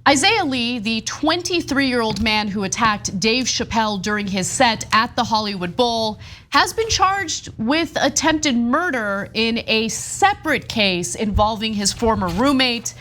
Isaiah Lee, the 23-year-old man who attacked Dave Chappelle during his set at the Hollywood Bowl, has been charged with attempted murder in a separate case involving his former roommate.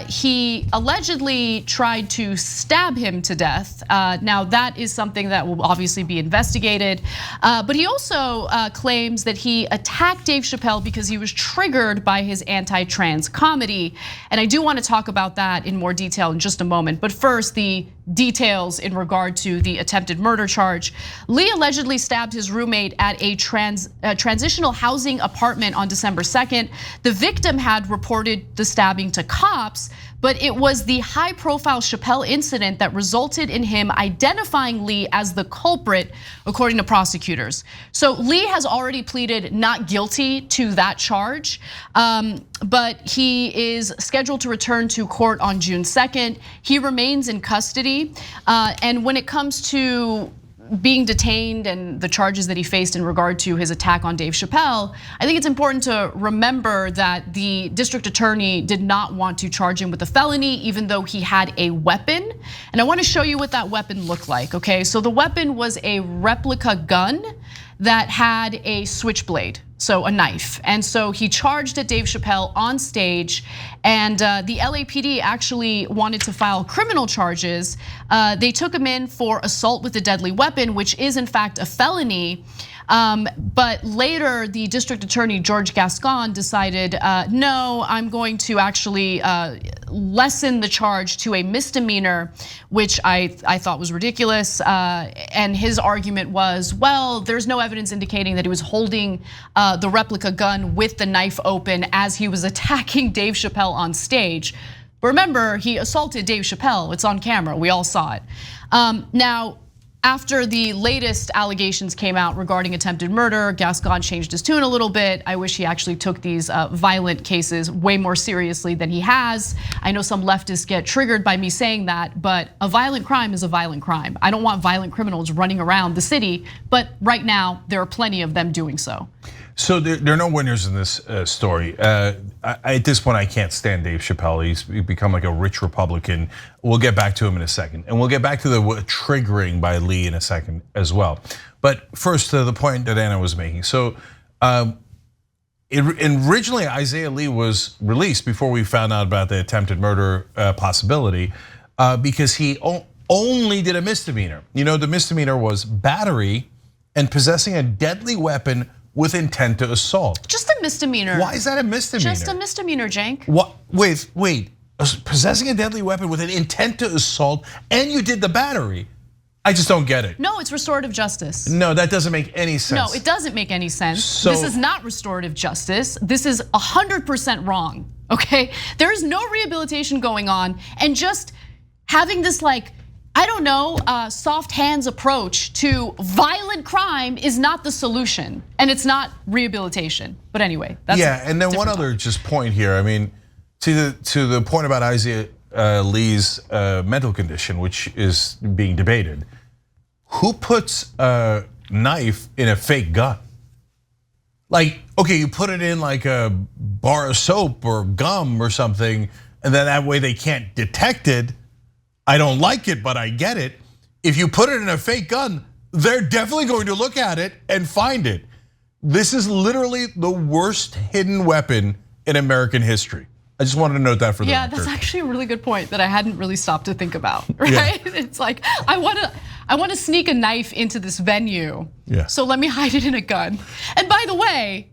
He allegedly tried to stab him to death. Now that is something that will obviously be investigated. But he also claims that he attacked Dave Chappelle because he was triggered by his anti-trans comedy. And I do want to talk about that in more detail in just a moment. But first, the details in regard to the attempted murder charge. Lee allegedly stabbed his roommate at a transitional housing apartment on December 2nd. The victim had reported the stabbing to cops, but it was the high-profile Chappelle incident that resulted in him identifying Lee as the culprit, according to prosecutors. So Lee has already pleaded not guilty to that charge, but he is scheduled to return to court on June 2nd. He remains in custody, and when it comes to being detained and the charges that he faced in regard to his attack on Dave Chappelle, I think it's important to remember that the district attorney did not want to charge him with a felony, even though he had a weapon. And I want to show you what that weapon looked like, okay? So the weapon was a replica gun that had a switchblade, so a knife. And so he charged at Dave Chappelle on stage, and the LAPD actually wanted to file criminal charges. They took him in for assault with a deadly weapon, which is in fact a felony. But later, the district attorney, George Gascón, decided, no, I'm going to actually lessen the charge to a misdemeanor, which I thought was ridiculous. And his argument was, well, there's no evidence indicating that he was holding the replica gun with the knife open as he was attacking Dave Chappelle on stage. But remember, he assaulted Dave Chappelle. It's on camera. We all saw it. Now, after the latest allegations came out regarding attempted murder, Gascón changed his tune a little bit. I wish he actually took these violent cases way more seriously than he has. I know some leftists get triggered by me saying that, but a violent crime is a violent crime. I don't want violent criminals running around the city, but right now there are plenty of them doing so. So there are no winners in this story. At this point, I can't stand Dave Chappelle. He's become like a rich Republican. We'll get back to him in a second. And we'll get back to the triggering by Lee in a second as well. But first, to the point that Anna was making. So originally, Isaiah Lee was released before we found out about the attempted murder possibility because he only did a misdemeanor. You know, the misdemeanor was battery and possessing a deadly weapon with intent to assault. Just a misdemeanor. Why is that a misdemeanor? Just a misdemeanor, Cenk. What? Wait. Possessing a deadly weapon with an intent to assault, and you did the battery. I just don't get it. No, it's restorative justice. No, that doesn't make any sense. No, it doesn't make any sense. So, this is not restorative justice. This is 100% wrong, okay? There is no rehabilitation going on, and just having this like, I don't know, soft hands approach to violent crime is not the solution, and it's not rehabilitation. But anyway, that's and then one other just point here. I mean, to the point about Isaiah Lee's mental condition, which is being debated. Who puts a knife in a fake gun? Like, okay, you put it in like a bar of soap or gum or something, and then that way they can't detect it. I don't like it, but I get it. If you put it in a fake gun, they're definitely going to look at it and find it. This is literally the worst hidden weapon in American history. I just wanted to note that for the record. That's actually a really good point that I hadn't really stopped to think about, right? Yeah. It's like, I want to sneak a knife into this venue, so let me hide it in a gun. And by the way,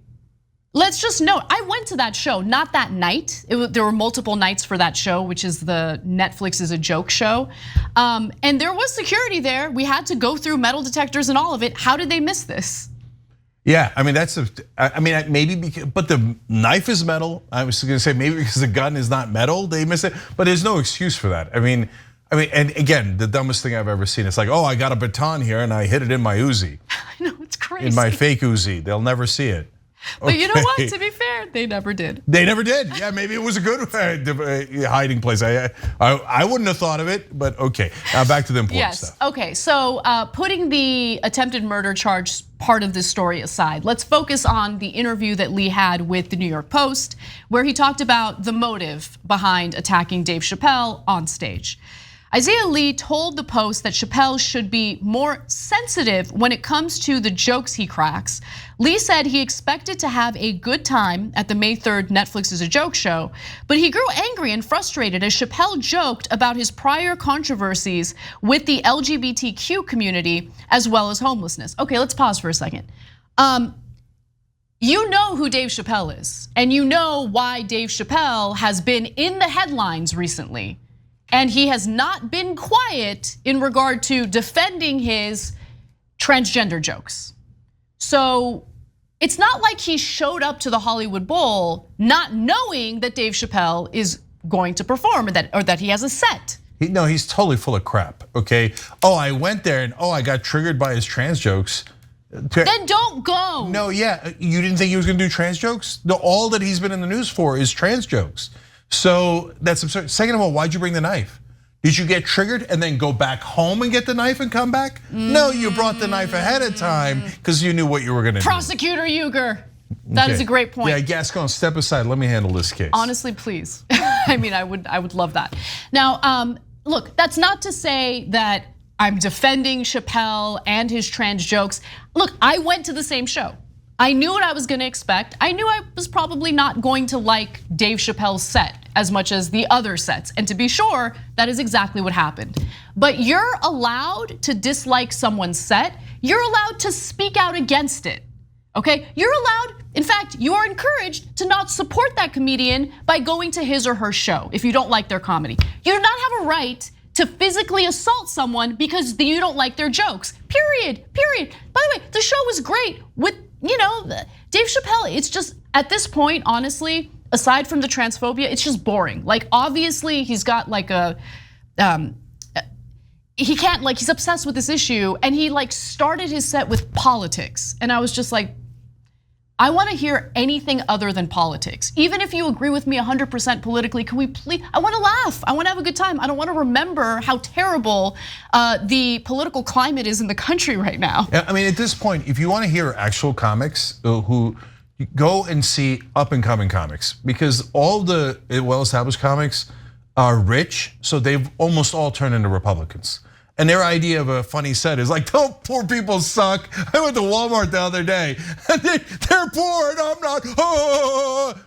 let's just note, I went to that show, not that night. There were multiple nights for that show, which is the Netflix is a Joke show. And there was security there. We had to go through metal detectors and all of it. How did they miss this? Yeah, I mean, maybe because, but the knife is metal. I was gonna say maybe because the gun is not metal, they miss it. But there's no excuse for that. I mean, and again, the dumbest thing I've ever seen. It's like, oh, I got a baton here and I hit it in my Uzi. I know, it's crazy. In my fake Uzi, they'll never see it. But you know what? To be fair, fair, they never did. They never did. Yeah, maybe it was a good hiding place. I wouldn't have thought of it, but okay. Now back to the important stuff. Okay, so putting the attempted murder charge part of this story aside, let's focus on the interview that Lee had with the New York Post, where he talked about the motive behind attacking Dave Chappelle on stage. Isaiah Lee told the Post that Chappelle should be more sensitive when it comes to the jokes he cracks. Lee said he expected to have a good time at the May 3rd Netflix is a Joke show, but he grew angry and frustrated as Chappelle joked about his prior controversies with the LGBTQ community as well as homelessness. Okay, let's pause for a second. You know who Dave Chappelle is, and you know why Dave Chappelle has been in the headlines recently. And he has not been quiet in regard to defending his transgender jokes. So it's not like he showed up to the Hollywood Bowl not knowing that Dave Chappelle is going to perform or that he has a set. No, he's totally full of crap, okay? Oh, I went there and I got triggered by his trans jokes. Then don't go. No, yeah, you didn't think he was gonna do trans jokes? All that he's been in the news for is trans jokes. So that's absurd. Second of all, why'd you bring the knife? Did you get triggered and then go back home and get the knife and come back? No, you brought the knife ahead of time because you knew what you were gonna do. Prosecutor Uger, that is a great point. Yeah, Gascón, step aside, let me handle this case. Honestly, please. I mean, I would love that. Now, look, that's not to say that I'm defending Chappelle and his trans jokes. Look, I went to the same show. I knew what I was gonna expect. I knew I was probably not going to like Dave Chappelle's set as much as the other sets. And to be sure, that is exactly what happened. But you're allowed to dislike someone's set. You're allowed to speak out against it, okay? You're allowed, in fact, you are encouraged to not support that comedian by going to his or her show if you don't like their comedy. You do not have a right to physically assault someone because you don't like their jokes, period. By the way, the show was great with, Dave Chappelle. It's just, at this point, honestly, aside from the transphobia, it's just boring. Like, obviously, he's got like he can't, like, he's obsessed with this issue, and he like started his set with politics. And I was just like, I wanna hear anything other than politics. Even if you agree with me 100% politically, can we please, I wanna laugh, I wanna have a good time. I don't wanna remember how terrible the political climate is in the country right now. I mean, at this point, if you wanna hear actual comics who go and see up and coming comics, because all the well-established comics are rich, so they've almost all turned into Republicans. And their idea of a funny set is like, don't poor people suck. I went to Walmart the other day, and they're poor and I'm not.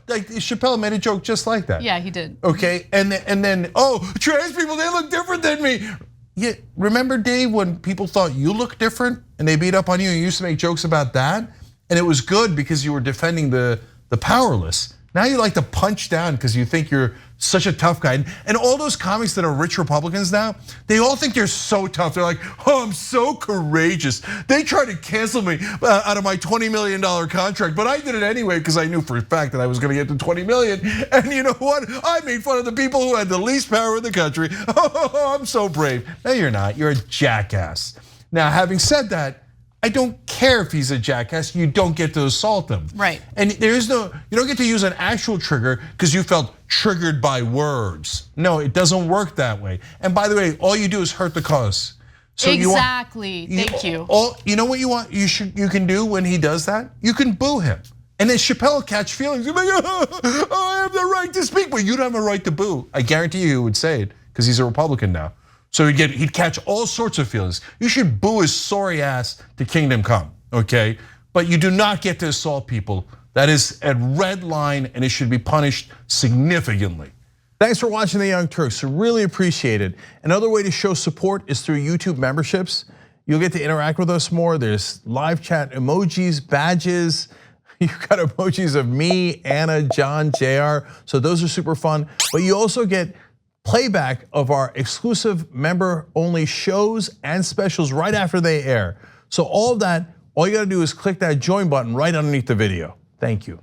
Like Chappelle made a joke just like that. Yeah, he did. Okay, and then trans people, they look different than me. Yeah, remember, Dave, when people thought you looked different and they beat up on you, and you used to make jokes about that? And it was good because you were defending the powerless. Now you like to punch down because you think you're such a tough guy. And all those comics that are rich Republicans now, they all think they're so tough. They're like, I'm so courageous. They tried to cancel me out of my $20 million contract, but I did it anyway because I knew for a fact that I was gonna get to 20 million. And you know what? I made fun of the people who had the least power in the country. I'm so brave. No, you're not. You're a jackass. Now, having said that, I don't care if he's a jackass, you don't get to assault him. Right. And you don't get to use an actual trigger because you felt triggered by words. No, it doesn't work that way. And by the way, all you do is hurt the cause. So exactly, thank you. You know what you can do when he does that? You can boo him. And then Chappelle will catch feelings. He'll be like, I have the right to speak, but you don't have a right to boo. I guarantee you he would say it because he's a Republican now. So he'd catch all sorts of feelings. You should boo his sorry ass to kingdom come, okay? But you do not get to assault people. That is a red line and it should be punished significantly. Thanks for watching The Young Turks, I really appreciate it. Another way to show support is through YouTube memberships. You'll get to interact with us more. There's live chat emojis, badges. You've got emojis of me, Anna, John, JR. So those are super fun. But you also get playback of our exclusive member-only shows and specials right after they air. So all of that, all you gotta do is click that join button right underneath the video. Thank you.